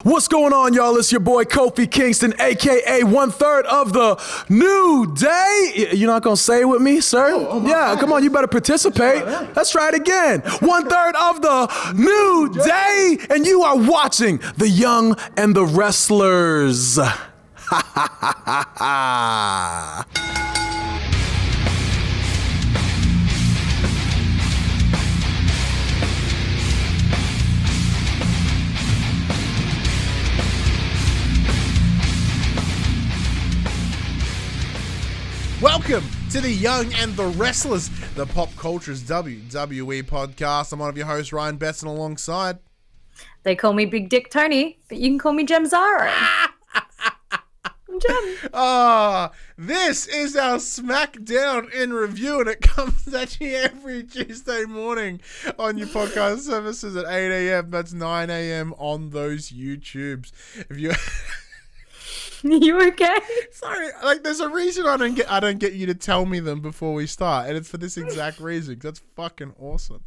What's going on, y'all? It's your boy Kofi Kingston, a.k.a. 1/3 of the New Day. You're not going to say it with me, sir? Yeah, come on, you better participate. Let's try it again. 1/3 of the New Day, and you are watching The Young and the Wrestlers. Ha ha ha ha ha. Welcome to The Young and the Wrestlers, the Pop Culture's WWE podcast. I'm one of your hosts, Ryan Besson, alongside... They call me Big Dick Tony, but you can call me Jem Zara. I'm Jem. This is our SmackDown in review, and it comes at you every Tuesday morning on your podcast services at 8 a.m. That's 9 a.m. on those YouTubes. If you... You okay? Sorry, like there's a reason I don't get you to tell me them before we start, and it's for this exact reason. 'Cause that's fucking awesome.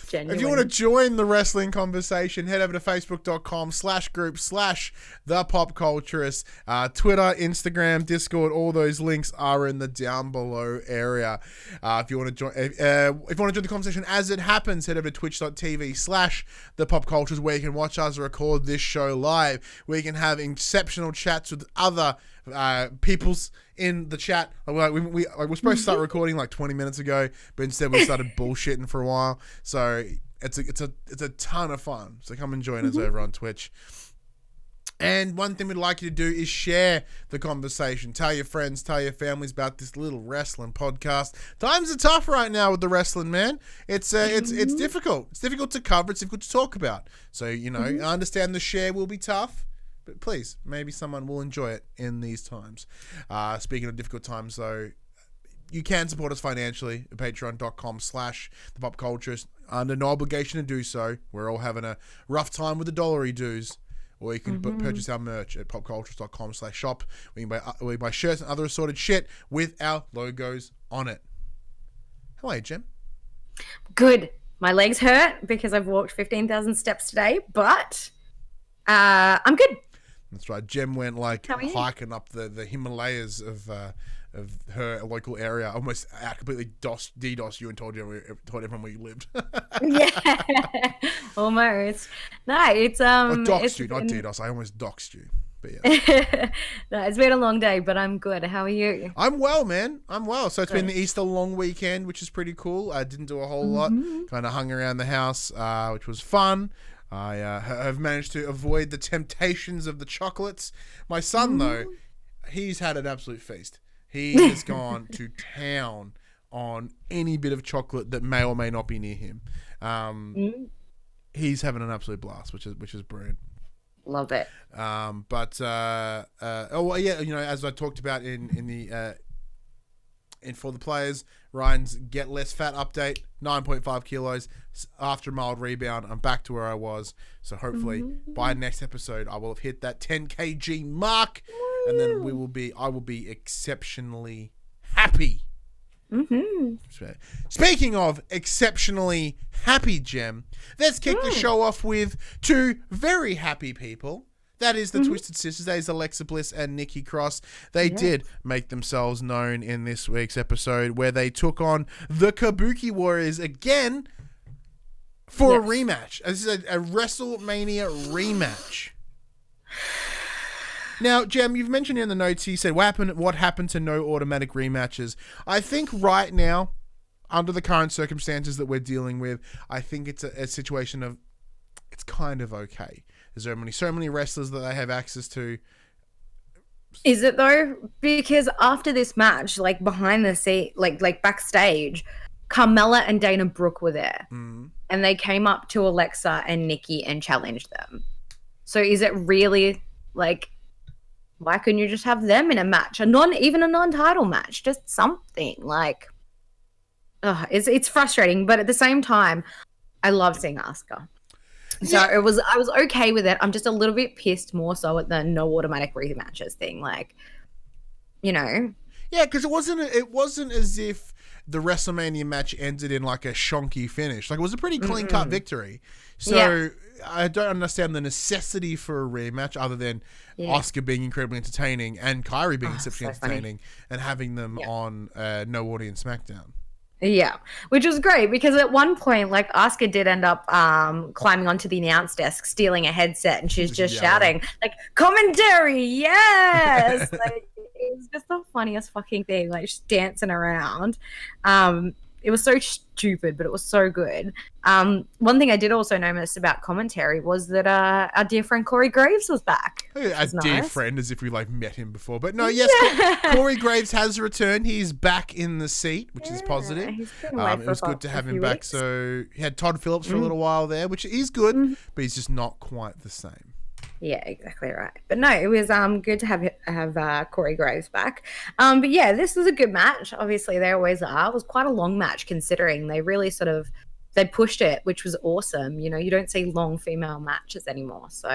Genuine. If you want to join the wrestling conversation, head over to facebook.com/group/thepopculturist. Twitter, Instagram, Discord, all those links are in the down below area. If you want to join, the conversation as it happens, head over to twitch.tv/thepopculturist, where you can watch us record this show live, where you can have exceptional chats with other peoples in the chat. We're supposed to start recording like 20 minutes ago, but instead we started bullshitting for a while. So it's a ton of fun. So come and join us over on Twitch. And one thing we'd like you to do is share the conversation. Tell your friends, tell your families about this little wrestling podcast. Times are tough right now with the wrestling, man. It's difficult. It's difficult to cover. It's difficult to talk about. So, I understand the share will be tough. But please, maybe someone will enjoy it in these times. Speaking of difficult times, though, you can support us financially at patreon.com/thepopculturist. Under no obligation to do so. We're all having a rough time with the dollary dues. Or you can purchase our merch at popculturist.com/shop. We can buy shirts and other assorted shit with our logos on it. How are you, Jem? Good. My legs hurt because I've walked 15,000 steps today, but I'm good. That's right. Jem went hiking up the Himalayas of her local area. Almost completely DDoS you and told everyone where you lived. Yeah, almost. No, it's doxed you, not DDoS. I almost doxed you. But yeah. No, it's been a long day, but I'm good. How are you? I'm well, man. I'm well. So it's been the Easter long weekend, which is pretty cool. I didn't do a whole lot. Kind of hung around the house, which was fun. I have managed to avoid the temptations of the chocolates. My son, though, he's had an absolute feast. He has gone to town on any bit of chocolate that may or may not be near him. He's having an absolute blast, which is brilliant. Love it. As I talked about in for the players, Ryan's Get Less Fat update, 9.5 kilos. After a mild rebound, I'm back to where I was. So hopefully by next episode, I will have hit that 10 kg mark. And then I will be exceptionally happy. Speaking of exceptionally happy, Jem, let's kick the show off with two very happy people. That is the Twisted Sisters. That is Alexa Bliss and Nikki Cross. They did make themselves known in this week's episode, where they took on the Kabuki Warriors again for a rematch. This is a WrestleMania rematch. Now, Jem, you've mentioned in the notes, you said, what happened to no automatic rematches? I think right now, under the current circumstances that we're dealing with, I think it's a situation of it's kind of okay. There's so many wrestlers that they have access to. Is it though? Because after this match, like behind the scene, like backstage, Carmella and Dana Brooke were there, and they came up to Alexa and Nikki and challenged them. So is it really like, why couldn't you just have them in a match? Even a non-title match, just something like. It's frustrating, but at the same time, I love seeing Asuka. So I was okay with it. I'm just a little bit pissed more so at the no automatic rematches thing. Like, Yeah, because it wasn't as if the WrestleMania match ended in like a shonky finish. Like, it was a pretty clean cut victory. So I don't understand the necessity for a rematch other than Asuka being incredibly entertaining and Kairi being exceptionally entertaining and having them on no audience SmackDown. Yeah, which was great because at one point, like, Asuka did end up climbing onto the announce desk, stealing a headset, and she's just shouting, like, commentary, yes! Like, it was just the funniest fucking thing, like, just dancing around. It was so stupid, but it was so good. One thing I did also notice about commentary was that our dear friend Corey Graves was back. A dear friend, as if we like met him before. But no, yes, Corey Graves has returned. He's back in the seat, which is positive. It was good to have him back. Weeks. So he had Todd Phillips for a little while there, which is good, but he's just not quite the same. Yeah, exactly right. But no, it was good to have Corey Graves back. But yeah, this was a good match. Obviously, they always are. It was quite a long match considering they really they pushed it, which was awesome. You know, you don't see long female matches anymore. So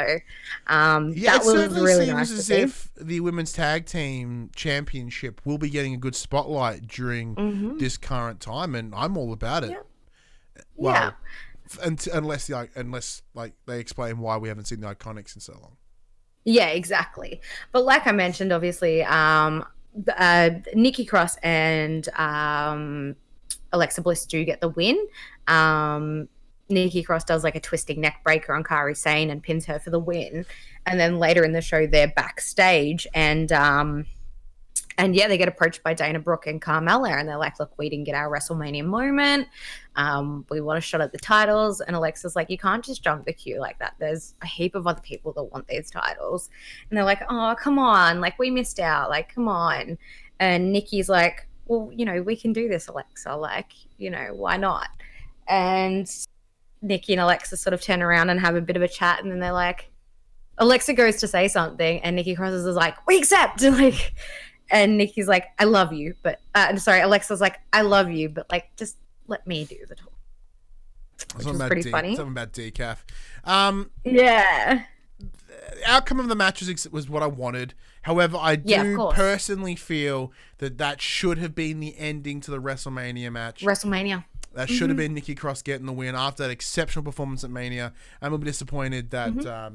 that was really nice to see. It seems as if the Women's Tag Team Championship will be getting a good spotlight during this current time, and I'm all about it. Yeah. Well, unless they explain why we haven't seen the Iconics in so long. Yeah, exactly. But like I mentioned, obviously, Nikki Cross and Alexa Bliss do get the win. Nikki Cross does like a twisting neck breaker on Kairi Sane and pins her for the win. And then later in the show, they're backstage and yeah, they get approached by Dana Brooke and Carmella, and they're like, look, we didn't get our WrestleMania moment. We want a shot at the titles. And Alexa's like, you can't just jump the queue like that. There's a heap of other people that want these titles. And they're like, oh, come on. Like, we missed out. Like, come on. And Nikki's like, well, you know, we can do this, Alexa. Like, you know, why not? And Nikki and Alexa sort of turn around and have a bit of a chat. And then they're like, Alexa goes to say something. And Nikki Cross is like, we accept. Like, and Nikki's like, I love you, but Alexa's like, I love you, but like, just let me do the talk. Which was pretty funny. Something about decaf. Yeah. The outcome of the match was what I wanted. However, I do personally feel that should have been the ending to the WrestleMania match. That should have been Nikki Cross getting the win after that exceptional performance at Mania. I'm a bit disappointed that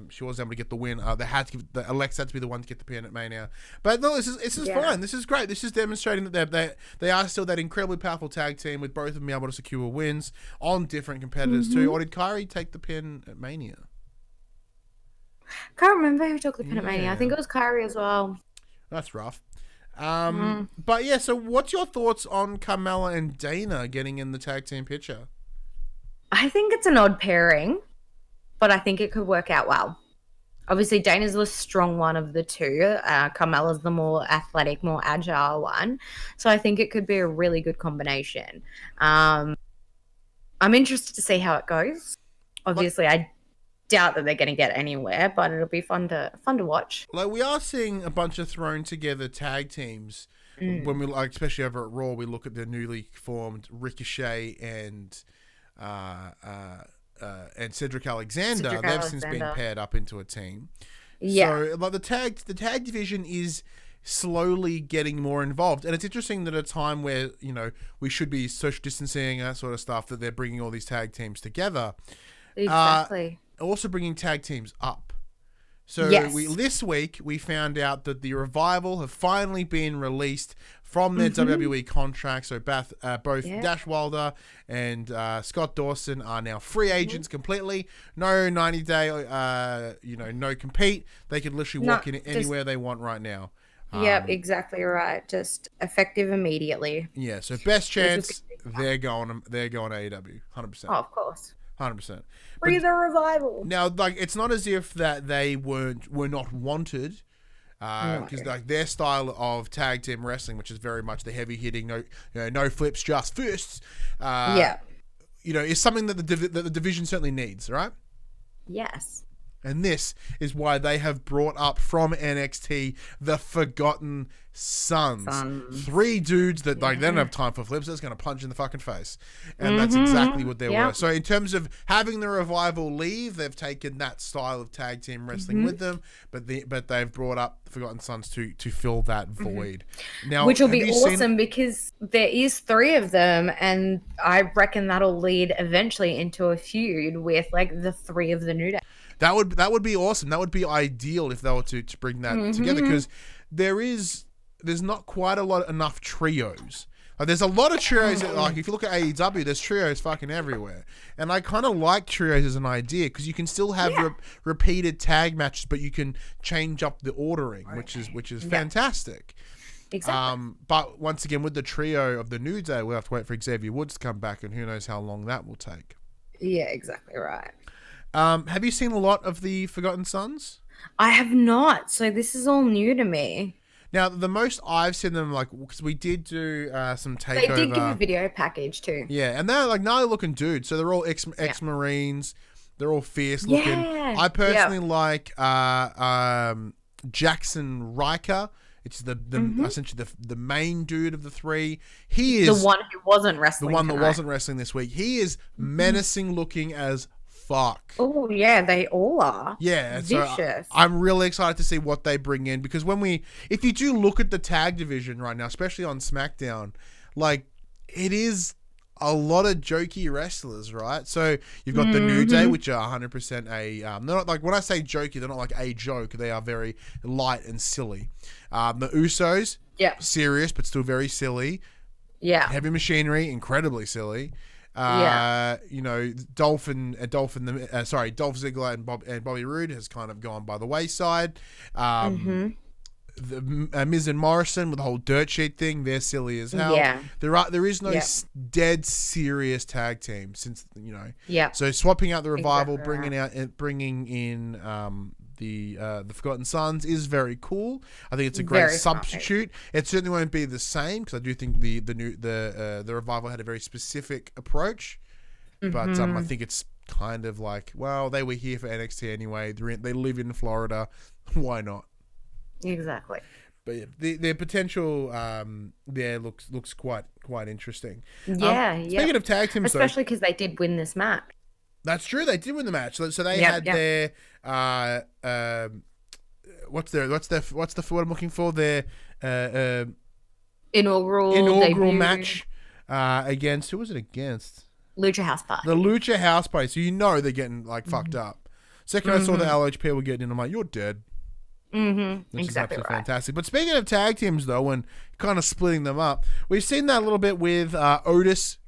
she wasn't able to get the win. Alexa had to be the one to get the pin at Mania. But no, this is fine. This is great. This is demonstrating that they are still that incredibly powerful tag team with both of them able to secure wins on different competitors too. Or did Kairi take the pin at Mania? Can't remember who took the pin at Mania. I think it was Kairi as well. That's rough. But yeah, so what's your thoughts on Carmella and Dana getting in the tag team picture? I think it's an odd pairing, but I think it could work out well. Obviously, Dana's the strong one of the two. Carmella's the more athletic, more agile one. So I think it could be a really good combination. I'm interested to see how it goes. Obviously, I doubt that they're going to get anywhere, but it'll be fun to watch. Like, we are seeing a bunch of thrown together tag teams when we, like, especially over at Raw, we look at the newly formed Ricochet and Cedric Alexander. They've since been paired up into a team. Yeah. So like the tag division is slowly getting more involved, and it's interesting that at a time where, you know, we should be social distancing and that sort of stuff, that they're bringing all these tag teams together. Exactly. Also bringing tag teams up. So this week we found out that the Revival have finally been released from their WWE contract. So both Dash Wilder and Scott Dawson are now free agents completely. No 90-day, no compete. They can literally walk in anywhere they want right now. Yep, exactly right. Just effective immediately. Yeah. So best chance, they're going to AEW, 100%. Oh, of course. 100%. Free the Revival. Now, like, it's not as if that they were not wanted, because like their style of tag team wrestling, which is very much the heavy hitting, no flips, just fists. Is something that the division certainly needs, right? Yes. And this is why they have brought up from NXT the Forgotten Sons. 3 dudes that like they don't have time for flips. They're just going to punch in the fucking face. And that's exactly what they were. So in terms of having the Revival leave, they've taken that style of tag team wrestling with them, but they've brought up the Forgotten Sons to fill that void. Now, which will be awesome because there is 3 of them, and I reckon that'll lead eventually into a feud with like the 3 of the New Day. That would be awesome. That would be ideal if they were to bring that together, because there's not quite enough trios. Like, there's a lot of trios that, like, if you look at AEW, there's trios fucking everywhere. And I kind of like trios as an idea because you can still have repeated tag matches, but you can change up the ordering, which is fantastic. Exactly. But once again, with the trio of the New Day, we'll have to wait for Xavier Woods to come back, and who knows how long that will take. Yeah, exactly right. Have you seen a lot of the Forgotten Sons? I have not, so this is all new to me. Now, the most I've seen them, like, because we did do some takeover. They did give a video package too. Yeah, and they're like gnarly looking dudes. So they're all ex-Marines. They're all fierce looking. Yeah. I personally like Jackson Riker. It's the essentially the main dude of the 3. He is the one who wasn't wrestling. The one that wasn't wrestling this week. He is menacing looking as fuck. Oh yeah, they all are. Yeah, vicious. So I'm really excited to see what they bring in, because if you do look at the tag division right now, especially on SmackDown, like, it is a lot of jokey wrestlers, right? So you've got the New Day, which are 100% they're not, like, when I say jokey, they're not like a joke. They are very light and silly. The Usos, serious but still very silly. Yeah. Heavy Machinery, incredibly silly. You know, Dolph Ziggler and Bobby Roode has kind of gone by the wayside. The Miz and Morrison with the whole dirt sheet thing, they're silly as hell. Yeah. There is no dead serious tag team since, you know. Yeah. So swapping out the Revival, bringing in the Forgotten Sons is very cool. I think it's a great substitute. It certainly won't be the same, because I do think the Revival had a very specific approach. But I think it's kind of like, well, they were here for NXT anyway. They live in Florida. Why not? Exactly. But yeah, their potential there looks quite interesting. Speaking of tag teams, especially because they did win this match. That's true. They did win the match. So they had their what's the word I'm looking for? Their inaugural match against, who was it against? Lucha House Party. The Lucha House Party. So you know they're getting like fucked up. Second I saw the LHP were getting in, I'm like, you're dead. Which exactly is right. Fantastic. But speaking of tag teams, though, and kind of splitting them up, we've seen that a little bit with Otis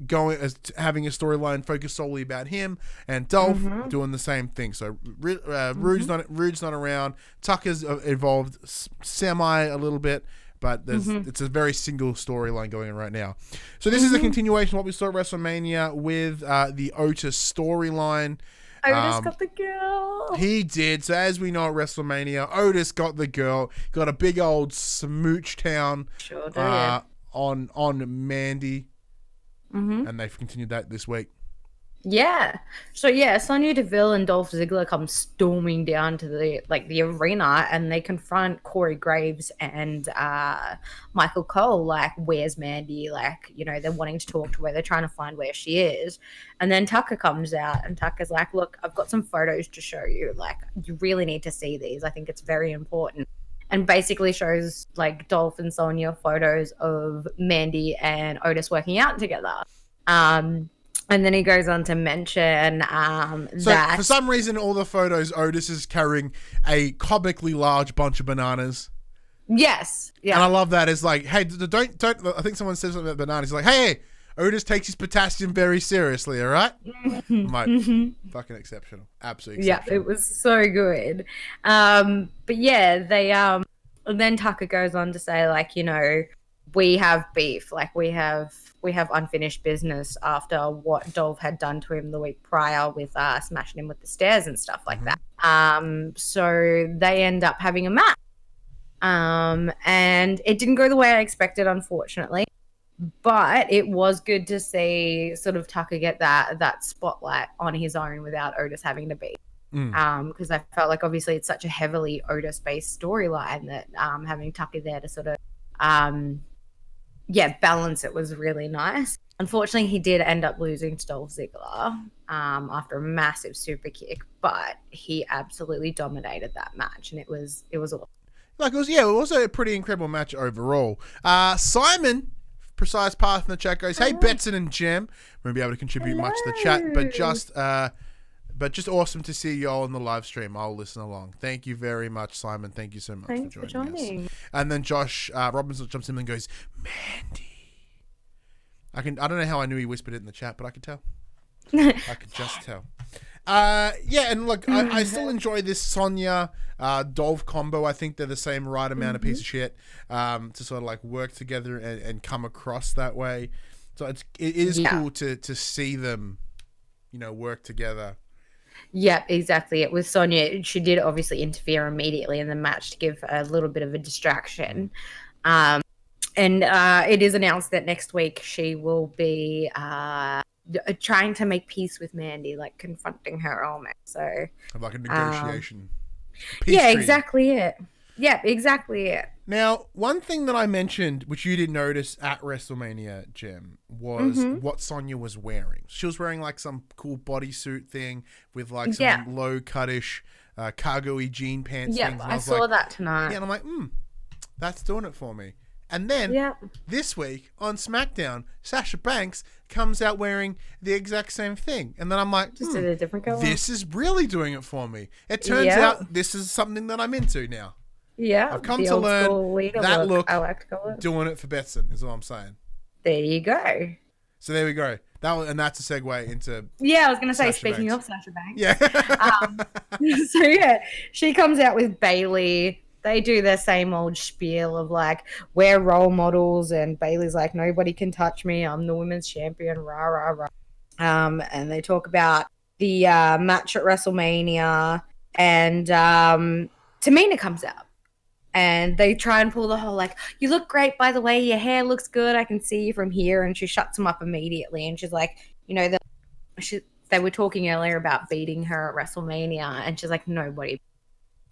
having a storyline focused solely about him, and Dolph doing the same thing. So Rude's not around. Tucker's involved semi a little bit, but it's a very single storyline going on right now. So this is a continuation of what we saw at WrestleMania with the Otis storyline. Otis got the girl. He did. So as we know at WrestleMania, Otis got the girl. Got a big old smooch town on Mandy. And they've continued that this week. Yeah. So Sonya Deville and Dolph Ziggler come storming down to the arena, and they confront Corey Graves and Michael Cole. Like, where's Mandy? Like, you know, they're wanting to talk to her. They're trying to find where she is. And then Tucker comes out, and Tucker's like, look, I've got some photos to show you. Like, you really need to see these. I think it's very important. And basically shows like Dolph and Sonya photos of Mandy and Otis working out together. And then he goes on to mention that... for some reason, all the photos, Otis is carrying a comically large bunch of bananas. Yes. Yeah. And I love that. It's like, hey, don't... I think someone said something about bananas. He's like, hey, Otis takes his potassium very seriously, all right? Fucking exceptional. Absolutely exceptional. Yeah, it was so good. But yeah, they... And then Tucker goes on to say, like, you know, we have beef. Like, we have unfinished business after what Dolph had done to him the week prior with smashing him with the stairs and stuff like that. So they end up having a match. And it didn't go the way I expected, unfortunately. But it was good to see sort of Tucker get that spotlight on his own without Otis having to be. because I felt like obviously it's such a heavily Otis-based storyline that having Tucker there to sort of balance it was really nice. Unfortunately, he did end up losing to Dolph Ziggler after a massive super kick, but he absolutely dominated that match, and it was awesome. It was a pretty incredible match overall. Simon, Precise Path in the chat goes, "Hey, Betson and Jem, won't be able to contribute much to the chat, but just awesome to see you all in the live stream. I'll listen along." Thank you very much, Simon. Thank you so much for joining us. And then Josh Robinson jumps in and goes, "Mandy." I don't know how I knew he whispered it in the chat, but I could tell. I could just tell. And look, I still enjoy this Sonya Dolph combo. I think they're the same right amount of piece of shit to sort of like work together and come across that way. So it is cool to see them, work together. Yeah, exactly. It was Sonya. She did obviously interfere immediately in the match to give a little bit of a distraction. And it is announced that next week she will be trying to make peace with Mandy, like confronting her almost. So like a negotiation. Exactly it. Yeah, exactly it. Now, one thing that I mentioned, which you didn't notice at WrestleMania, Jem, was what Sonya was wearing. She was wearing like some cool bodysuit thing with like some low cut-ish cargo-y jean pants things. Yeah, I saw that tonight. Yeah, and I'm like, that's doing it for me. And then this week on SmackDown, Sasha Banks comes out wearing the exact same thing. And then I'm like, just in a different color. This is really doing it for me. It turns out this is something that I'm into now. Yeah. I've come to learn that look, I like to call it. Doing it for Betson is all I'm saying. There you go. So there we go. That's a segue into I was going to say, speaking of Sasha Banks. Yeah. She comes out with Bayley. They do their same old spiel of like, we're role models, and Bayley's like, nobody can touch me. I'm the women's champion, rah, rah, rah. And they talk about the match at WrestleMania, and Tamina comes out. And they try and pull the whole like, you look great, by the way, your hair looks good, I can see you from here. And she shuts him up immediately. And she's like, they were talking earlier about beating her at WrestleMania. And she's like, nobody.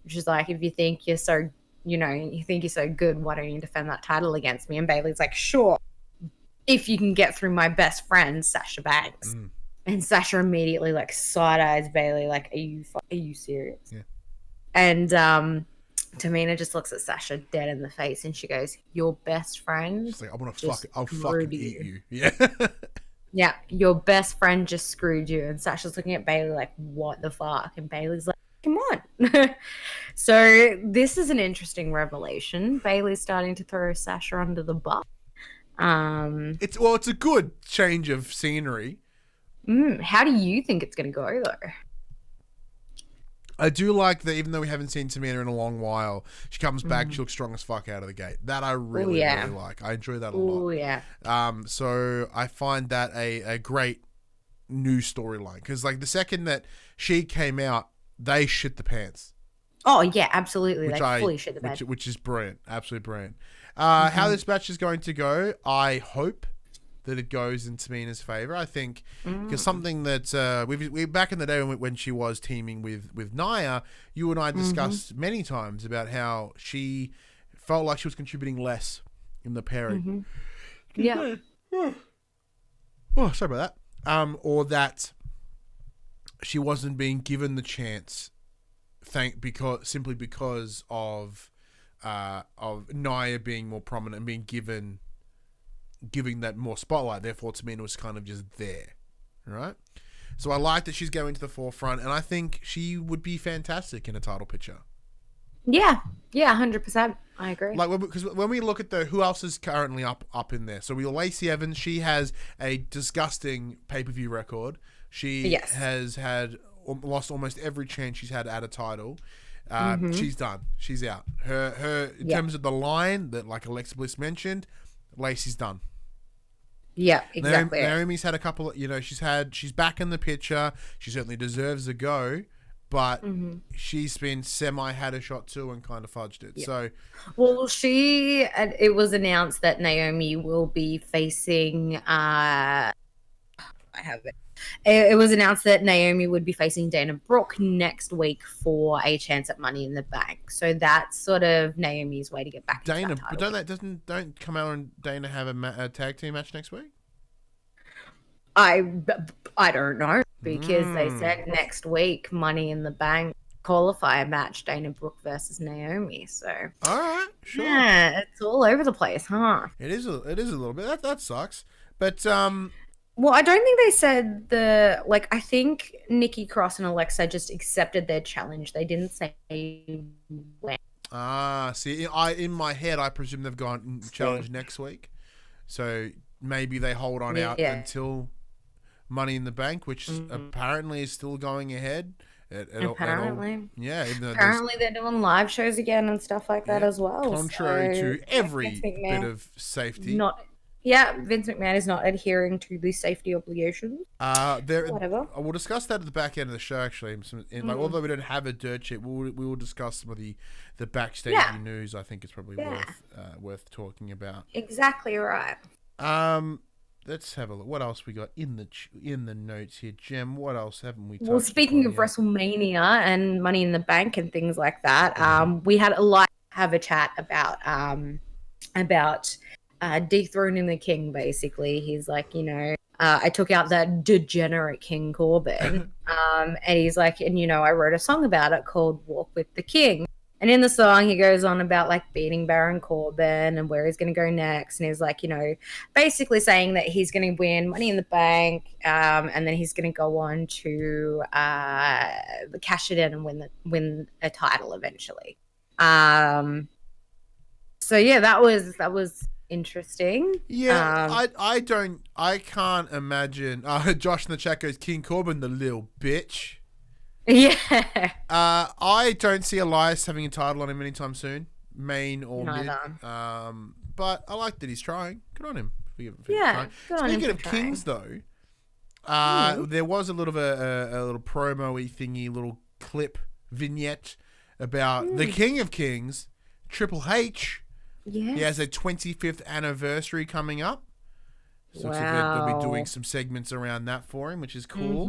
She's like, if you think you're so, you think you're so good, why don't you defend that title against me? And Bayley's like, sure, if you can get through my best friend, Sasha Banks. And Sasha immediately like side-eyes Bayley, like, are you serious? Yeah. And Tamina just looks at Sasha dead in the face, and she goes, your best friend? She's like, I'll fucking eat you. Yeah. Yeah, your best friend just screwed you. And Sasha's looking at Bayley like, what the fuck? And Bayley's like, come on. So this is an interesting revelation. Bayley's starting to throw Sasha under the bus. It's a good change of scenery. How do you think it's going to go, though? I do like that, even though we haven't seen Tamina in a long while, she comes back, she looks strong as fuck out of the gate. That I really, really like. I enjoy that a lot. Oh, yeah. So I find that a great new storyline. Because, like, the second that she came out, they shit the pants. Oh, yeah, absolutely. They fully shit the bed. Which is brilliant. Absolutely brilliant. How this match is going to go, I hope that it goes in Tamina's favor. I think because something that we back in the day when she was teaming with Nia, you and I discussed many times about how she felt like she was contributing less in the pairing. Yeah. Oh, sorry about that. Or that she wasn't being given the chance, simply because of Nia being more prominent and being giving that more spotlight. Therefore, Tamina was kind of just there, right? So I like that she's going to the forefront, and I think she would be fantastic in a title picture. Yeah, 100%. I agree. Like, because when we look at who else is currently up in there, so we Lacey Evans. She has a disgusting pay-per-view record. She has lost almost every chance she's had at a title. She's done. She's out. Her in terms of the line that, like Alexa Bliss mentioned, Lacey's done. Yeah, exactly. Naomi's had a couple of, she's back in the picture. She certainly deserves a go, but she's been had a shot too and kind of fudged it. Yeah. So, well, it was announced that Naomi will be facing I have it. It was announced that Naomi would be facing Dana Brooke next week for a chance at Money in the Bank. So that's sort of Naomi's way to get back into that title. But don't Carmella and Dana have a tag team match next week? I don't know, because they said next week Money in the Bank qualifier match, Dana Brooke versus Naomi. So all right, sure. Yeah, it's all over the place, huh? It is a little bit. That sucks. But well, I don't think they said I think Nikki Cross and Alexa just accepted their challenge. They didn't say when. See, in my head, I presume they've gone challenge next week. So maybe they hold on out until Money in the Bank, which apparently is still going ahead. Apparently they're doing live shows again and stuff like that as well. Contrary to every bit of safety. Vince McMahon is not adhering to the safety obligations. Whatever. We'll discuss that at the back end of the show, actually. Although we don't have a dirt sheet, we will discuss some of the backstage news. I think it's probably worth talking about. Exactly right. Let's have a look. What else we got in the notes here, Jem? What else haven't we? Well, speaking of WrestleMania and Money in the Bank and things like that, we had a chat about dethroning the king. Basically, he's like, I took out that degenerate King Corbin, and he's like, and I wrote a song about it called "Walk with the King." And in the song, he goes on about beating Baron Corbin and where he's going to go next. And he's like, basically saying that he's going to win Money in the Bank, and then he's going to go on to cash it in and win a title eventually. So yeah, that was interesting. Yeah, I can't imagine. Josh in the chat goes, King Corbin, the little bitch. Yeah. I don't see Elias having a title on him anytime soon, main or mid. But I like that he's trying. Good on him. Good on him. Speaking of kings, though, there was a little promo-y thingy, little clip vignette about the King of Kings, Triple H. Yes. He has a 25th anniversary coming up. So looks like they'll be doing some segments around that for him, which is cool.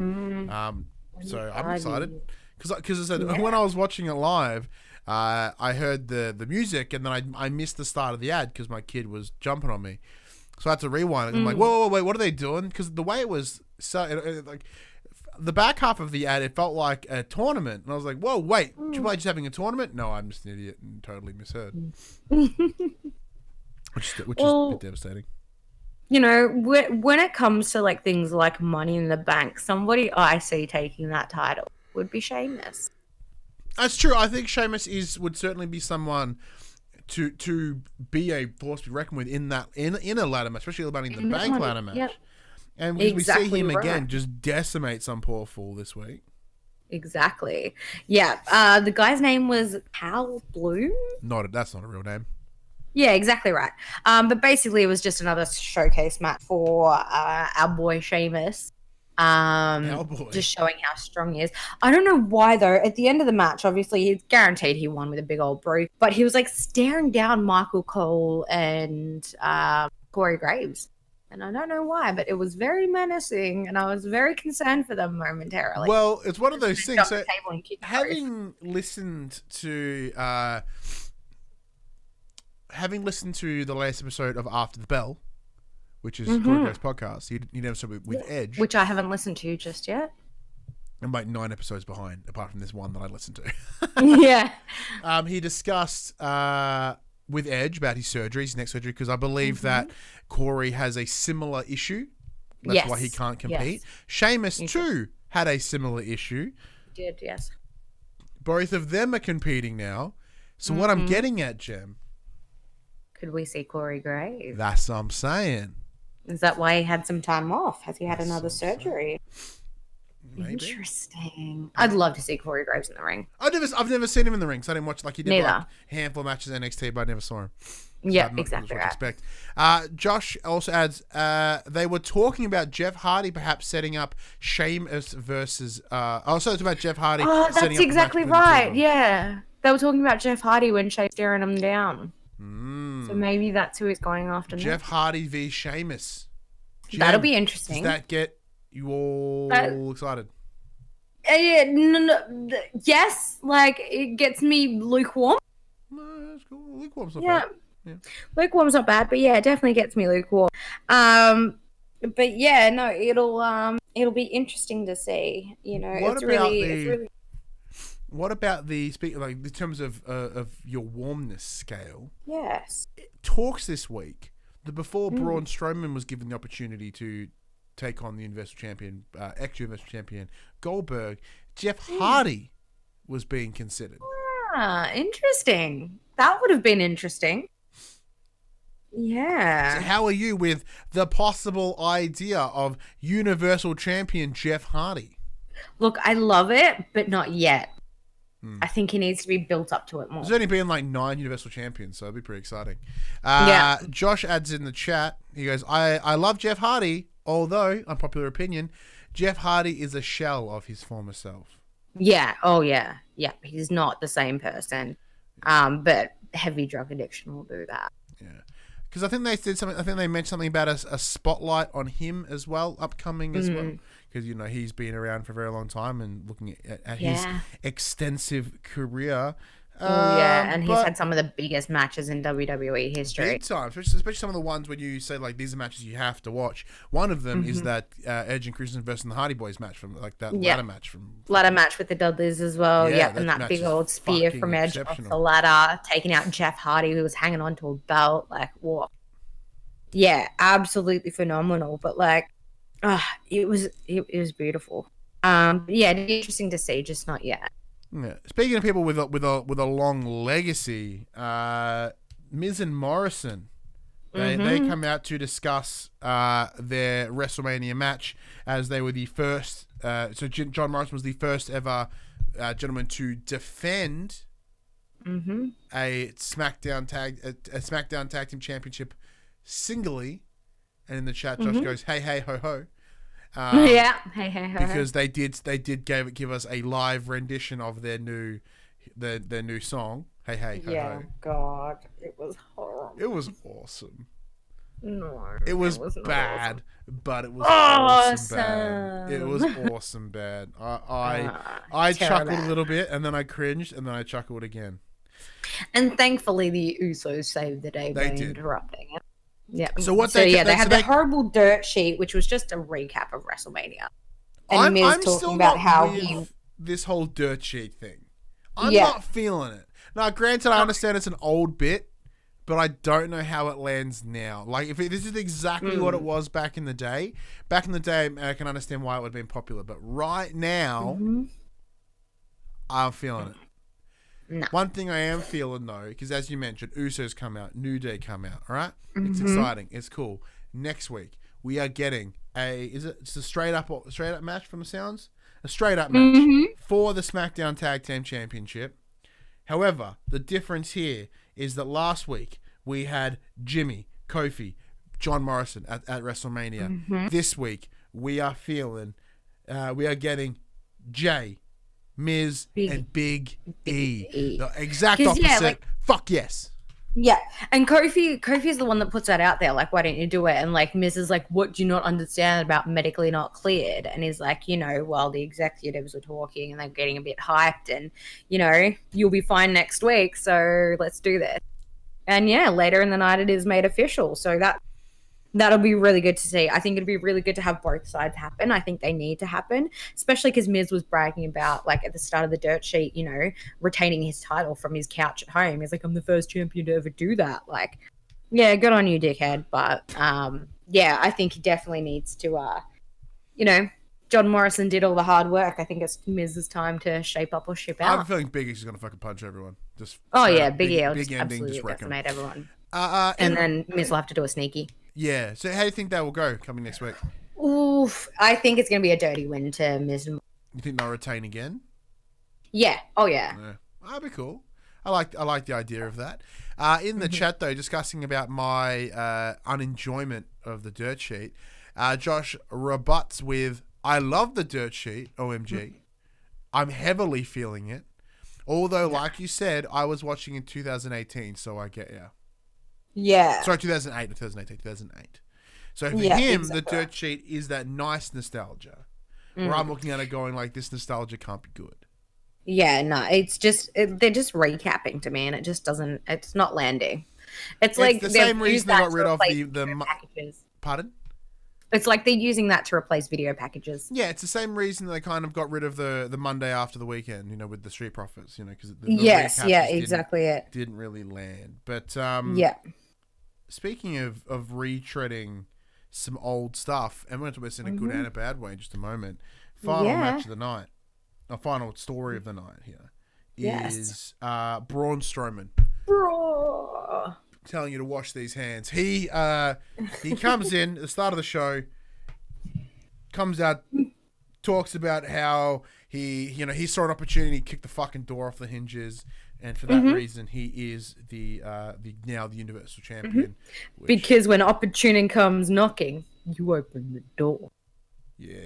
So I'm excited because I said when I was watching it live, I heard the music and then I missed the start of the ad because my kid was jumping on me, so I had to rewind it. I'm like, whoa, wait, what are they doing? Because the way it was, like the back half of the ad, it felt like a tournament, and I was like, whoa, wait, Triple H is having a tournament? No, I'm just an idiot and totally misheard, which is a bit devastating. When it comes to things like Money in the Bank, somebody I see taking that title would be Sheamus. That's true. I think Sheamus would certainly be someone to be a force to be reckoned with in a ladder match, especially Money in the Bank ladder match. Yep. And we see him again just decimate some poor fool this week. Exactly. Yeah. The guy's name was Cal Bloom. That's not a real name. Yeah, exactly right. But basically, it was just another showcase match for our boy Sheamus. Just showing how strong he is. I don't know why, though. At the end of the match, obviously, he's guaranteed he won with a big old brute. But he was staring down Michael Cole and Corey Graves. And I don't know why, but it was very menacing. And I was very concerned for them momentarily. Well, it's one of those things. So, having listened to the latest episode of After the Bell, which is Corey Graves' podcast, you did an episode with Edge, which I haven't listened to just yet. I'm like 9 episodes behind, apart from this one that I listened to. Yeah. He discussed with Edge about his surgery, his neck surgery, because I believe that Corey has a similar issue. That's why he can't compete. Yes. Sheamus too had a similar issue. He did, yes. Both of them are competing now. So what I'm getting at, Jem, could we see Corey Graves? That's what I'm saying. Is that why he had some time off? Has he had another surgery? Maybe. Interesting. I'd love to see Corey Graves in the ring. I've never seen him in the ring, so I didn't watch he did Neither. a handful of matches NXT, but I never saw him. So yeah, exactly right. Expect. Josh also adds, they were talking about Jeff Hardy perhaps setting up Sheamus versus. Also, it's about Jeff Hardy. That's exactly right. Yeah, they were talking about Jeff Hardy when Sheamus staring him down. So maybe that's who he's going after. Jeff Hardy v Sheamus. That'll be interesting. Does that get You all excited? Yes, like it gets me lukewarm. No, that's cool. Lukewarm's not Yeah. bad. Yeah. Lukewarm's not bad, but yeah, it definitely gets me lukewarm. But yeah, no, it'll be interesting to see. You know, What it's about really. What about the speak like in terms of your warmness scale? Yes. Talks this week that before Braun Strowman was given the opportunity to take on the Universal Champion, ex-Universal Champion Goldberg, Jeff Hardy was being considered. Ah, interesting. That would have been interesting. Yeah. So how are you with the possible idea of Universal Champion Jeff Hardy? Look, I love it, but not yet. I think he needs to be built up to it more. There's only been like 9 Universal Champions, so it'd be pretty exciting. Yeah. Josh adds in the chat, he goes, I love Jeff Hardy, although, unpopular opinion, Jeff Hardy is a shell of his former self. Yeah. Oh, yeah. Yeah. He's not the same person. But heavy drug addiction will do that. Yeah. Because I think they did something. I think they mentioned something about a spotlight on him as well, upcoming as well. Because he's been around for a very long time and looking at his extensive career. And he's had some of the biggest matches in WWE history. Big time, especially some of the ones when you say like these are matches you have to watch. One of them is that Edge and Christian versus the Hardy Boys match from like that ladder match from ladder match with the Dudleys as well. Yeah, and that big old spear from Edge off exceptional. the ladder, taking out Jeff Hardy who was hanging onto a belt. Like what? Yeah, absolutely phenomenal. But like, it was beautiful. Yeah, it'd be interesting to see, just not yet. Yeah. Speaking of people with a long legacy, Miz and Morrison, they come out to discuss their WrestleMania match as they were the first. So John Morrison was the first ever gentleman to defend a SmackDown Tag Team Championship singly, and in the chat, Josh goes, "Hey hey ho ho." Hey hey ho. Because they did give us a live rendition of their new song. Hey hey ho Yeah, ho. God, it was horrible. It was awesome. No, It was wasn't bad, awesome. but it was awesome bad. It was awesome bad. I chuckled a little bit, and then I cringed, and then I chuckled again. And thankfully, the Usos saved the day by They did. interrupting it. Yeah. They had the horrible dirt sheet, which was just a recap of WrestleMania. And Miz I'm talking still about not how with this whole dirt sheet thing. I'm not feeling it. Now, granted, I understand it's an old bit, but I don't know how it lands now. Like, if this is exactly what it was back in the day, I can understand why it would have been popular. But right now, I'm feeling it. No. One thing I am feeling though, because as you mentioned, Usos come out, New Day come out. All right, it's exciting, it's cool. Next week we are getting it's a straight up match from the sounds, a straight up match for the SmackDown Tag Team Championship. However, the difference here is that last week we had Jimmy, Kofi, John Morrison at WrestleMania. This week we are getting Jay, Miz, and Big E. The exact opposite. Fuck yes. Yeah, and Kofi's the one that puts that out there. Like, why don't you do it? And like, Miz is like, what do you not understand about medically not cleared? And he's like, well, the executives were talking and they're getting a bit hyped, and you'll be fine next week. So let's do this. And yeah, later in the night it is made official. So that'll be really good to see. I think it'd be really good to have both sides happen. I think they need to happen, especially because Miz was bragging about, like, at the start of the dirt sheet, retaining his title from his couch at home. He's like, I'm the first champion to ever do that. Like, yeah, good on you, dickhead. But, yeah, I think he definitely needs to, John Morrison did all the hard work. I think it's Miz's time to shape up or ship out. I have a feeling Big E's going to fucking punch everyone. Big E will just absolutely decimate everyone. And then Miz will have to do a sneaky. Yeah. So how do you think that will go coming next week? Oof. I think it's going to be a dirty win to Miz. You think they'll retain again? Yeah. Oh, yeah. That'd be cool. I like the idea of that. In the chat, though, discussing about my unenjoyment of the dirt sheet, Josh rebuts with, I love the dirt sheet, OMG. I'm heavily feeling it. Although, like you said, I was watching in 2018, so I get you. Yeah. Sorry, 2008, 2018, 2008. So for him, the dirt sheet is that nice nostalgia. Where I'm looking at it going like, this nostalgia can't be good. Yeah, no, it's just they're just recapping to me, and it just doesn't. It's not landing. It's like the same reason they got rid of the packages. Pardon? It's like they're using that to replace video packages. Yeah, it's the same reason they kind of got rid of the Monday after the weekend, you know, with the Street Profits, you know, because it didn't really land. But speaking of retreading some old stuff, and we're going to talk about in a good and a bad way in just a moment. Final match of the night, a final story of the night here is Braun Strowman. Bro. Telling you to wash these hands. He comes in at the start of the show, comes out, talks about how he saw an opportunity to kick the fucking door off the hinges, and for that reason he is the now the Universal Champion. Because when opportunity comes knocking, you open the door. Yeah.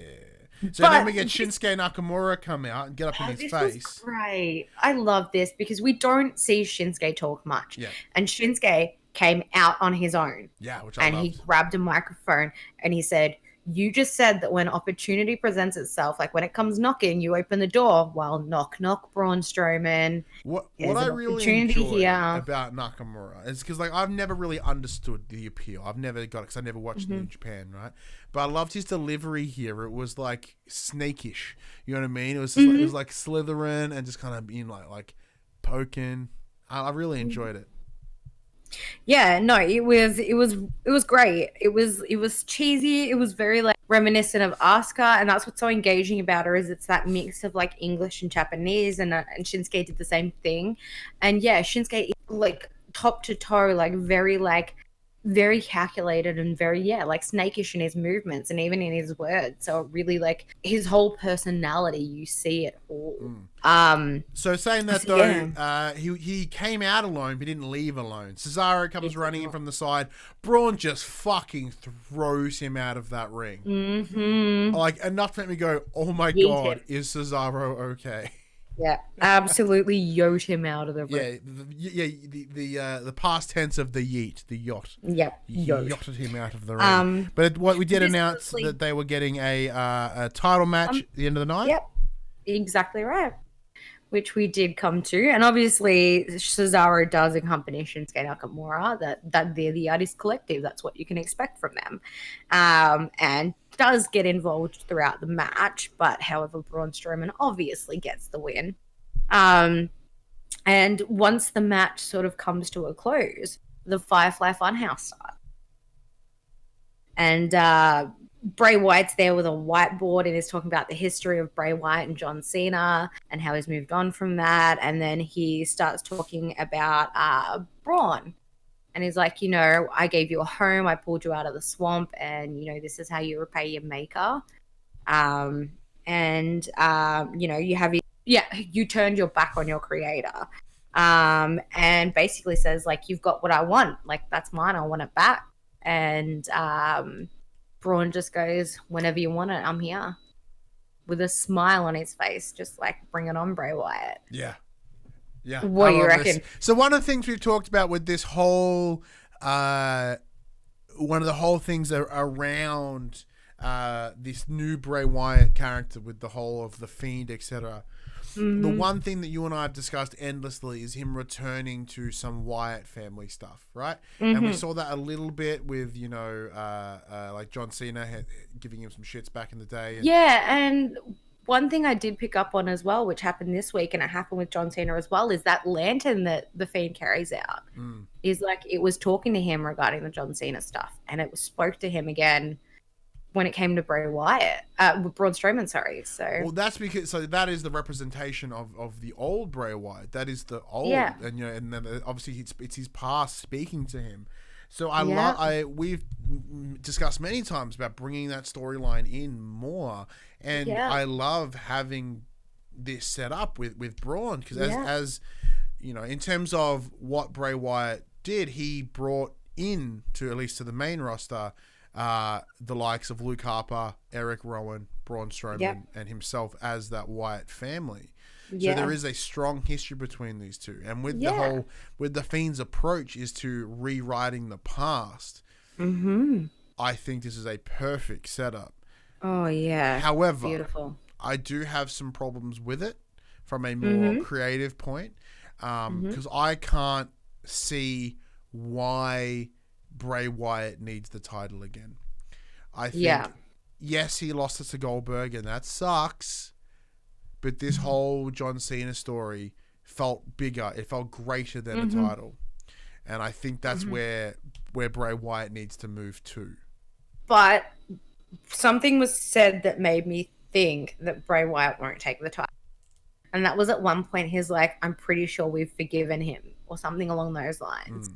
So then we get Shinsuke Nakamura come out and get up in his face. Was great. I love this because we don't see Shinsuke talk much. Yeah. And Shinsuke came out on his own. Yeah, which I loved. He grabbed a microphone and he said, "You just said that when opportunity presents itself, like when it comes knocking, you open the door. Well, knock, knock, Braun Strowman. What I really enjoy about Nakamura is because like I've never really understood the appeal. I've never got it because I never watched New Japan, right? But I loved his delivery here. It was like snakish. You know what I mean? It was just it was like slithering and just kind of being like poking. I really enjoyed it. Yeah, no, it was great. It was cheesy. It was very like reminiscent of Asuka, and that's what's so engaging about her is it's that mix of like English and Japanese, and Shinsuke did the same thing. And yeah, Shinsuke like top to toe, like very calculated and very like snakish in his movements and even in his words. So it really like his whole personality, you see it all. So saying that though, he came out alone but didn't leave alone. Cesaro comes running in from the side. Braun just fucking throws him out of that ring. Like enough to make me go, oh my god, is Cesaro okay? Yeah, absolutely yoked him out of the ring. The past tense of the yeet, the yacht. Yep, yachted him out of the ring. But what we did announce that they were getting a title match at the end of the night. Yep, exactly right. Which we did come to, and obviously Cesaro does accompany Shinsuke Nakamura. That they're the artist collective. That's what you can expect from them, and does get involved throughout the match. But however, Braun Strowman obviously gets the win. And once the match sort of comes to a close, the Firefly Funhouse starts, and Bray Wyatt's there with a whiteboard and is talking about the history of Bray Wyatt and John Cena and how he's moved on from that. And then he starts talking about Braun. And he's like, I gave you a home. I pulled you out of the swamp. And, this is how you repay your maker. You turned your back on your creator. And basically says, like, you've got what I want. Like, that's mine. I want it back. And Braun just goes, whenever you want it, I'm here. With a smile on his face, just like, bring it on, Bray Wyatt. Yeah. Yeah. What do you reckon? This. So one of the things we've talked about with this whole, one of the whole things around this new Bray Wyatt character with the whole of the Fiend, etc. The one thing that you and I have discussed endlessly is him returning to some Wyatt family stuff, right? And we saw that a little bit with, like John Cena giving him some shits back in the day. And one thing I did pick up on as well, which happened this week, and it happened with John Cena as well, is that lantern that the Fiend carries out is like, it was talking to him regarding the John Cena stuff, and it spoke to him again when it came to Bray Wyatt, Braun Strowman, sorry. So that's because that is the representation of the old Bray Wyatt. That is the old, and and then obviously it's his past speaking to him. So we've discussed many times about bringing that storyline in more, and I love having this set up with Braun because as in terms of what Bray Wyatt did, he brought in to at least to the main roster. The likes of Luke Harper, Eric Rowan, Braun Strowman, and himself as that Wyatt family. So there is a strong history between these two. And with the Fiend's approach is to rewriting the past. I think this is a perfect setup. Oh yeah. However, Beautiful. I do have some problems with it from a more creative point, because I can't see why Bray Wyatt needs the title again. I think, yes, he lost it to Goldberg, and that sucks. But this whole John Cena story felt bigger. It felt greater than the title. And I think that's where Bray Wyatt needs to move to. But something was said that made me think that Bray Wyatt won't take the title. And that was at one point, he's like, I'm pretty sure we've forgiven him, or something along those lines.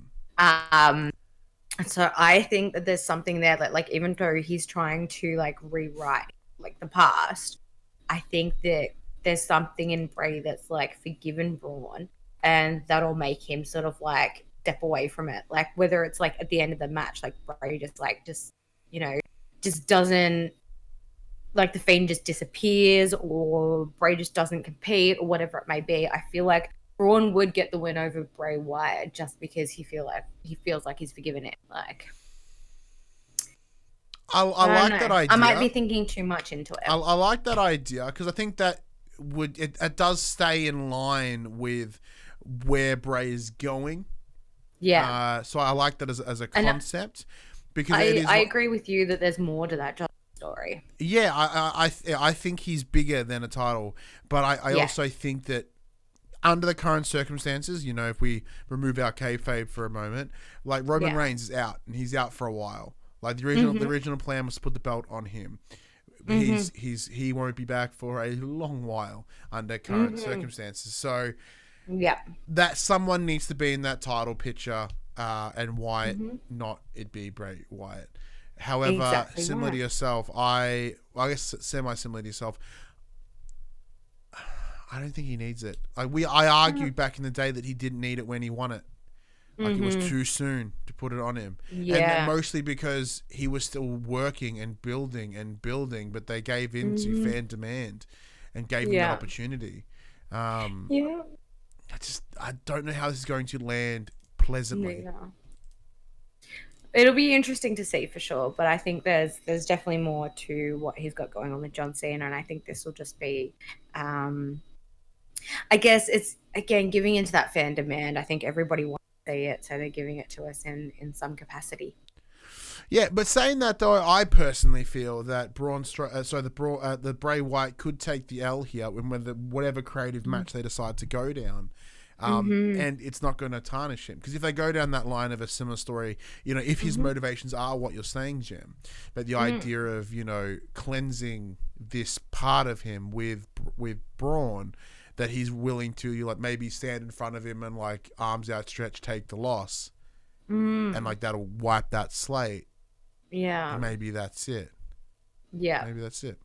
So I think that there's something there that, like, even though he's trying to, like, rewrite, like, the past, I think that there's something in Bray that's, like, forgiven Braun, and that'll make him sort of, like, step away from it. Like, whether it's, like, at the end of the match, like, Bray just you know, just doesn't, like, the Fiend just disappears, or Bray just doesn't compete, or whatever it may be. I feel like Braun would get the win over Bray Wyatt just because he feels like he's forgiven it. Like, I like that idea. I might be thinking too much into it. I like that idea because I think that it does stay in line with where Bray is going. Yeah. So I like that as a concept, because I agree with you that there's more to that story. Yeah, I think he's bigger than a title, but I also think that under the current circumstances, you know, if we remove our kayfabe for a moment, like Roman Reigns is out, and he's out for a while. Like the original plan was to put the belt on him. He won't be back for a long while under current circumstances. So that someone needs to be in that title picture, and Wyatt, not it be Bray Wyatt. However, similar to yourself, I guess semi-similar to yourself, I don't think he needs it. I argued back in the day that he didn't need it when he won it. Like, it was too soon to put it on him. Yeah. And mostly because he was still working and building, but they gave in to fan demand and gave him that opportunity. I don't know how this is going to land pleasantly. Yeah. It'll be interesting to see for sure, but I think there's definitely more to what he's got going on with John Cena, and I think this will just be, I guess it's, again, giving into that fan demand. I think everybody wants to see it, so they're giving it to us in some capacity. Yeah, but saying that though, I personally feel that the Bray Wyatt could take the L here in whatever creative match they decide to go down. And it's not going to tarnish him, because if they go down that line of a similar story, you know, if his motivations are what you're saying, Jem, but the idea of, you know, cleansing this part of him with Braun, that he's willing to, you like, maybe stand in front of him and, like, arms outstretched, take the loss, and like that'll wipe that slate. Yeah, maybe that's it. Yeah, maybe that's it.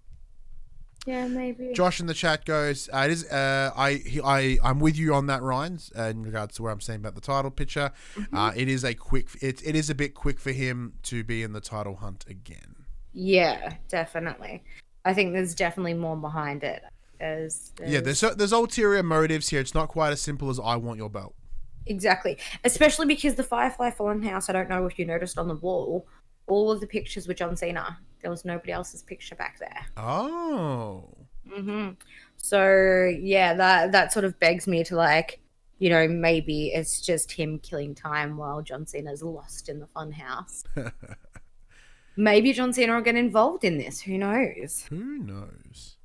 Yeah, maybe. Josh in the chat goes, it is, I'm with you on that, Ryan, in regards to where I'm saying about the title picture. It is a bit quick for him to be in the title hunt again. Yeah, definitely. I think there's definitely more behind it. There's ulterior motives here. It's not quite as simple as I want your belt. Exactly. Especially because the Firefly Funhouse, I don't know if you noticed on the wall, all of the pictures were John Cena. There was nobody else's picture back there. Oh. So, yeah, that sort of begs me to, like, you know, maybe it's just him killing time while John Cena's lost in the funhouse. Maybe John Cena will get involved in this. Who knows? Who knows?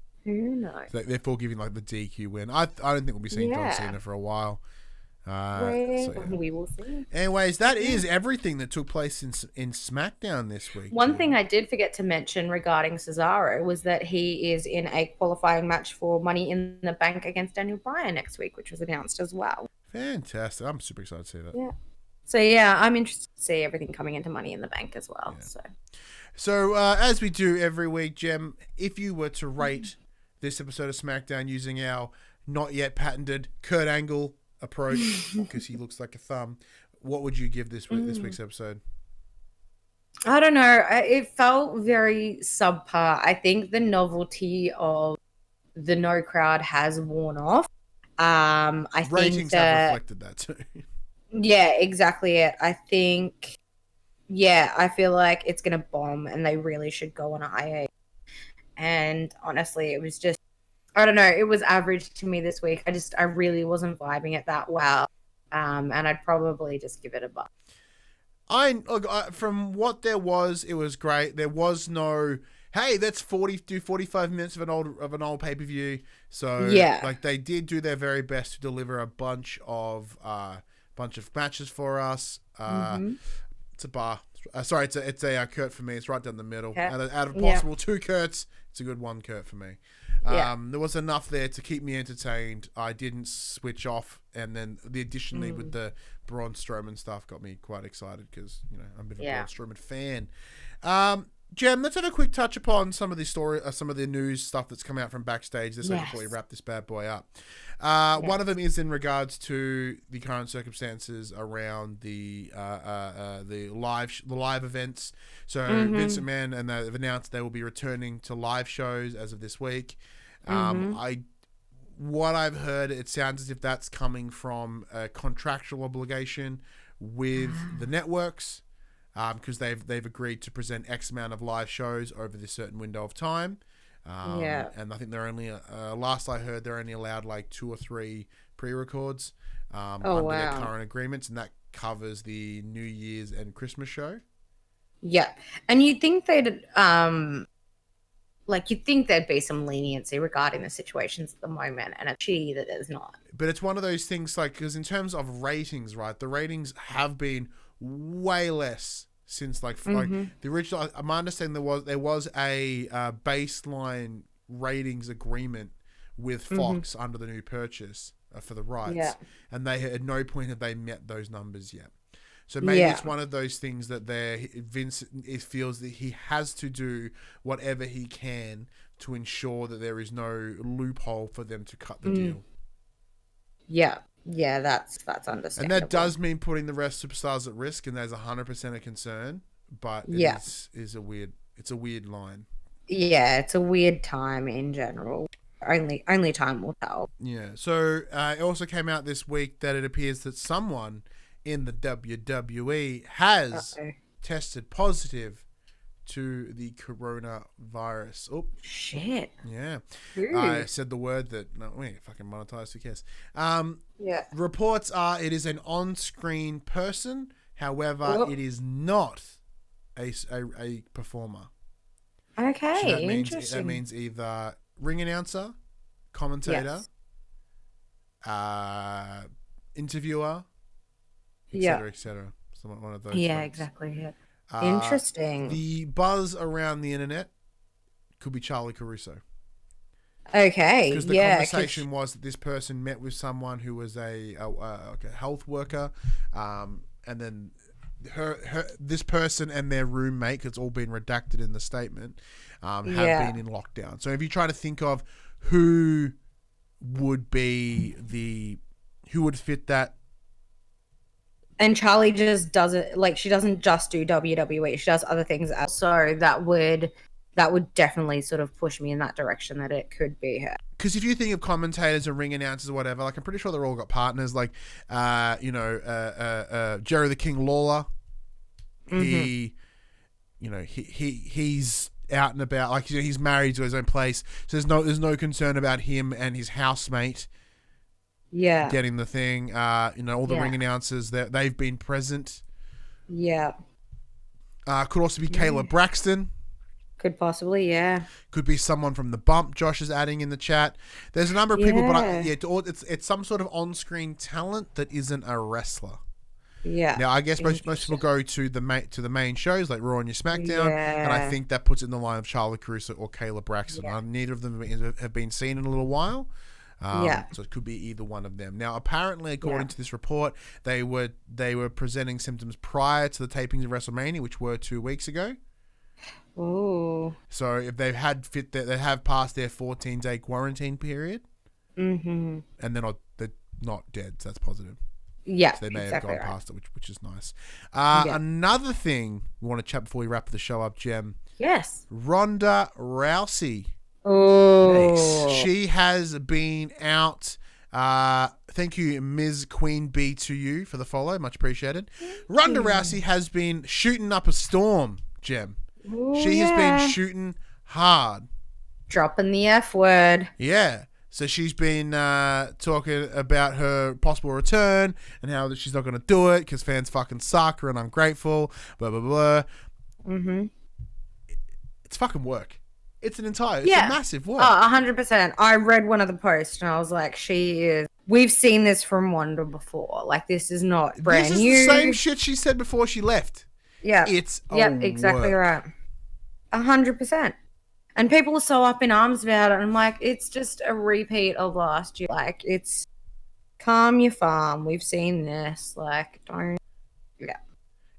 Therefore giving, like, the DQ win. I don't think we'll be seeing John Cena for a while. We will see. Anyways, that is everything that took place in SmackDown this week. One thing I did forget to mention regarding Cesaro was that he is in a qualifying match for Money in the Bank against Daniel Bryan next week, which was announced as well. Fantastic. I'm super excited to see that. Yeah. So, yeah, I'm interested to see everything coming into Money in the Bank as well. Yeah. So as we do every week, Jem, if you were to rate this episode of SmackDown using our not yet patented Kurt Angle approach, because he looks like a thumb, what would you give this week's episode? I don't know. It felt very subpar. I think the novelty of the no crowd has worn off. Ratings have reflected that too. Yeah, exactly it. I think Yeah, I feel like it's gonna bomb, and they really should go on a hiatus. And honestly, it was just, I don't know, it was average to me this week. I really wasn't vibing it that well. And I'd probably just give it a buck. From what there was, it was great. There was no, hey, that's 45 minutes of an old pay-per-view. So Yeah. like they did do their very best to deliver a bunch of matches for us. It's a bar. Sorry, it's a Kurt for me. It's right down the middle. Okay. Out of possible two Kurts, it's a good one Kurt for me. There was enough there to keep me entertained. I didn't switch off, and then additionally with the Braun Strowman stuff got me quite excited because I'm a bit of a Braun Strowman fan. Jem, let's have a quick touch upon some of the news stuff that's come out from backstage this week before we wrap this bad boy up. One of them is in regards to the current circumstances around the live events. So Vince McMahon and they've announced they will be returning to live shows as of this week. What I've heard, it sounds as if that's coming from a contractual obligation with the networks. Because they've agreed to present X amount of live shows over this certain window of time. And I think they're only, last I heard, they're only allowed like 2 or 3 pre-records under their current agreements, and that covers the New Year's and Christmas show. Yeah. And you'd think they'd, you'd think there'd be some leniency regarding the situations at the moment, and actually that there's not. But it's one of those things, like, because in terms of ratings, right, the ratings have been way less since like the original. My understanding there was a baseline ratings agreement with Fox under the new purchase for the rights, and they at no point have they met those numbers yet. So maybe it's one of those things that Vince feels that he has to do whatever he can to ensure that there is no loophole for them to cut the deal. Yeah, that's understandable. And that does mean putting the rest of superstars at risk, and there's 100% a concern. But it is a weird line. Yeah, it's a weird time in general. Only time will tell. Yeah. So it also came out this week that it appears that someone in the WWE has tested positive to the coronavirus. Oh shit! Yeah, Ooh. I said the word that fucking monetized. Who cares? Reports are it is an on-screen person. However, it is not a performer. Okay, so interesting. That means either ring announcer, commentator, interviewer, etc., etc. One of those. Yeah, folks. Exactly. Yeah. Interesting. The buzz around the internet could be Charlie Caruso. Okay. Because the conversation was that this person met with someone who was a health worker, and then this person and their roommate, it's all been redacted in the statement, have been in lockdown. So if you try to think of who would fit that. And Charlie just does it, like, she doesn't just do WWE, she does other things also that would definitely sort of push me in that direction that it could be her. Because if you think of commentators or ring announcers or whatever, like, I'm pretty sure they're all got partners, like Jerry the King Lawler. He's out and about, like, he's married to his own place, so there's no concern about him and his housemate getting the thing. All the ring announcers, they've been present. Could also be Kayla Braxton. Could possibly, Could be someone from the Bump. Josh is adding in the chat. There's a number of people, but it's some sort of on-screen talent that isn't a wrestler. Now, I guess most people go to the main shows like Raw and your SmackDown, and I think that puts it in the line of Charlie Caruso or Kayla Braxton. Neither of them have been seen in a little while. So it could be either one of them. Now, apparently, according to this report, they were presenting symptoms prior to the tapings of WrestleMania, which were 2 weeks ago. Ooh. So if they have passed their 14-day quarantine period, and they're not dead, so that's positive. Yeah, so they may have gone past it, which is nice. Another thing we want to chat before we wrap the show up, Jem. Yes. Ronda Rousey. Oh. She has been out Thank you, Ms. Queen B to you for the follow. Much appreciated. Ronda Rousey has been shooting up a storm, Jem. She has been shooting hard. Dropping the F word. Yeah. So she's been talking about her possible return and how she's not going to do it because fans fucking suck and ungrateful, blah, blah, blah. Mm-hmm. It's fucking work. It's a massive work. Oh, 100%. I read one of the posts and I was like, we've seen this from Wanda before. Like, this is not brand new. This is the same shit she said before she left. Yeah. It's exactly work. right. 100%. And people are so up in arms about it. And I'm like, it's just a repeat of last year. Like, it's calm your farm. We've seen this. Like, don't. Yeah.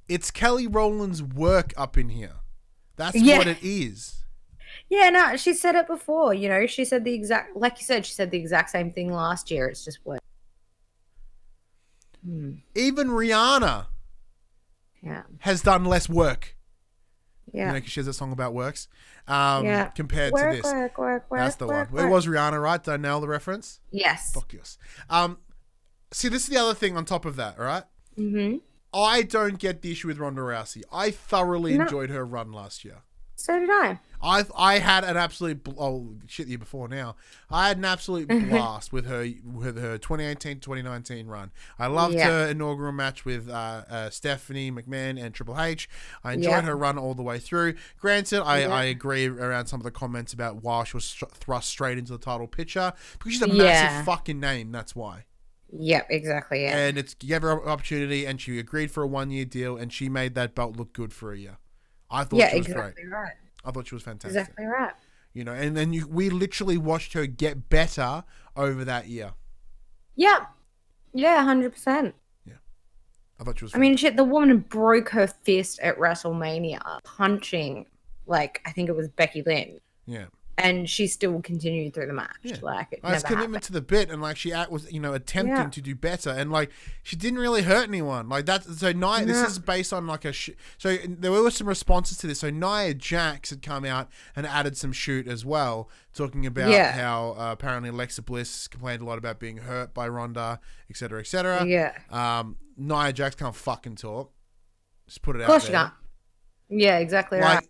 It's Kelly Rowland's work up in here. That's what it is. Yeah, no, she said it before. You know, she said like you said, she said the exact same thing last year. It's just what. Even Rihanna has done less work. Yeah. You know, because she has a song about works. Compared to this. Work, that's the one. Work. It was Rihanna, right? Did I nail the reference? Yes. Fuck yes. See, this is the other thing on top of that, all right? Mm-hmm. I don't get the issue with Ronda Rousey. I thoroughly enjoyed her run last year. So did I. I had an absolute the year before now. I had an absolute blast with her 2018-2019 run. I loved her inaugural match with Stephanie McMahon and Triple H. I enjoyed her run all the way through. Granted, I agree around some of the comments about why she was thrust straight into the title picture because she's a massive fucking name. That's why. Yep, exactly. Yeah. And you gave her an opportunity, and she agreed for a 1-year deal, and she made that belt look good for a year. I thought she was great. Right. I thought she was fantastic. Exactly right. You know, and then we literally watched her get better over that year. Yeah. Yeah, 100%. Yeah. I thought she was I mean, shit, the woman broke her fist at WrestleMania punching, like, I think it was Becky Lynch. Yeah. And she still continued through the match. Yeah. Like, it It's never commitment happened. to the bit, and like she was, attempting to do better, and like she didn't really hurt anyone. Like that. So Nia, this is based on like so there were some responses to this. So Nia Jax had come out and added some shoot as well, talking about how apparently Alexa Bliss complained a lot about being hurt by Ronda, etc., etc. Yeah. Nia Jax can't fucking talk. Just put it out there. Of course she can't. Yeah, exactly right.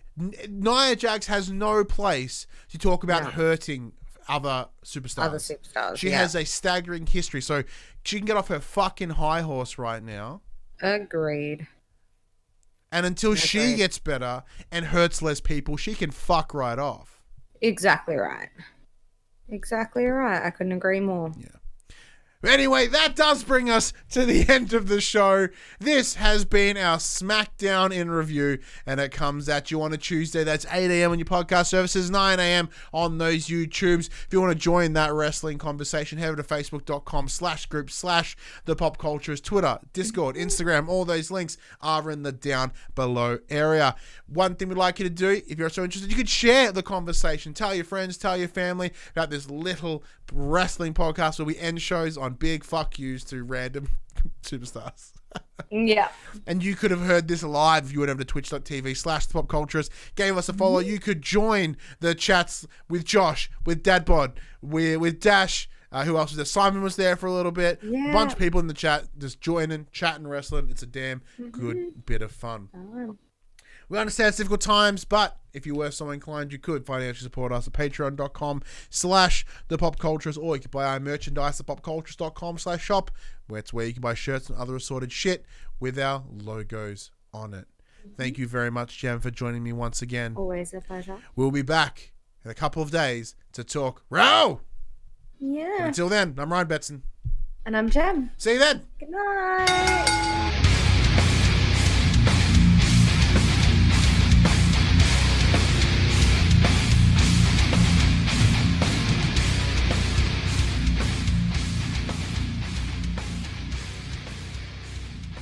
Nia Jax has no place to talk about hurting other superstars. She has a staggering history, so she can get off her fucking high horse right now. Agreed. And until she gets better and hurts less people, she can fuck right off. Exactly right. Exactly right. I couldn't agree more. Yeah. Anyway, that does bring us to the end of the show. This has been our SmackDown in review, and it comes at you on a Tuesday. That's 8 a.m. on your podcast services, 9 a.m. on those YouTubes. If you want to join that wrestling conversation, head over to facebook.com/group/thepopcultures, Twitter, Discord, Instagram. All those links are in the down below area. One thing we'd like you to do, if you're so interested, you could share the conversation. Tell your friends, tell your family about this little wrestling podcast where we end shows on big fuck yous to random superstars. Yeah. And you could have heard this live if you went over to twitch.tv/thepopculturist, gave us a follow. You could join the chats with Josh, with Dadbod, with Dash. Who else was there? Simon was there for a little bit. Yeah. A bunch of people in the chat just joining, chatting, wrestling. It's a damn good bit of fun. We understand it's difficult times, but if you were so inclined, you could financially support us at patreon.com/thepopculturist, or you can buy our merchandise at popculturist.com/shop, where it's where you can buy shirts and other assorted shit with our logos on it. Thank you very much, Jem, for joining me once again. Always a pleasure. We'll be back in a couple of days to talk Row! Yeah. Until then, I'm Ryan Betson. And I'm Jem. See you then. Good night.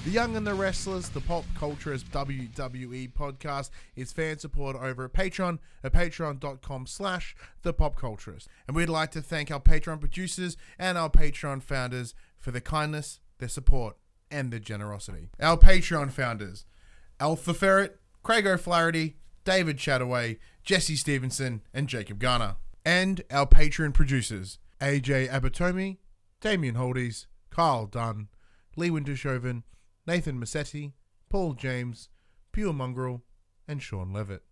The Young and the Restless, the Pop Culturist WWE podcast, is fan support over at Patreon at patreon.com/thepopculturist. And we'd like to thank our Patreon producers and our Patreon founders for their kindness, their support, and their generosity. Our Patreon founders: Alpha Ferret, Craig O'Flaherty, David Chataway, Jesse Stevenson, and Jacob Garner. And our Patreon producers: AJ Abatomi, Damien Holdies, Kyle Dunn, Lee Wintershoven, Nathan Massetti, Paul James, Pure Mongrel, and Sean Levitt.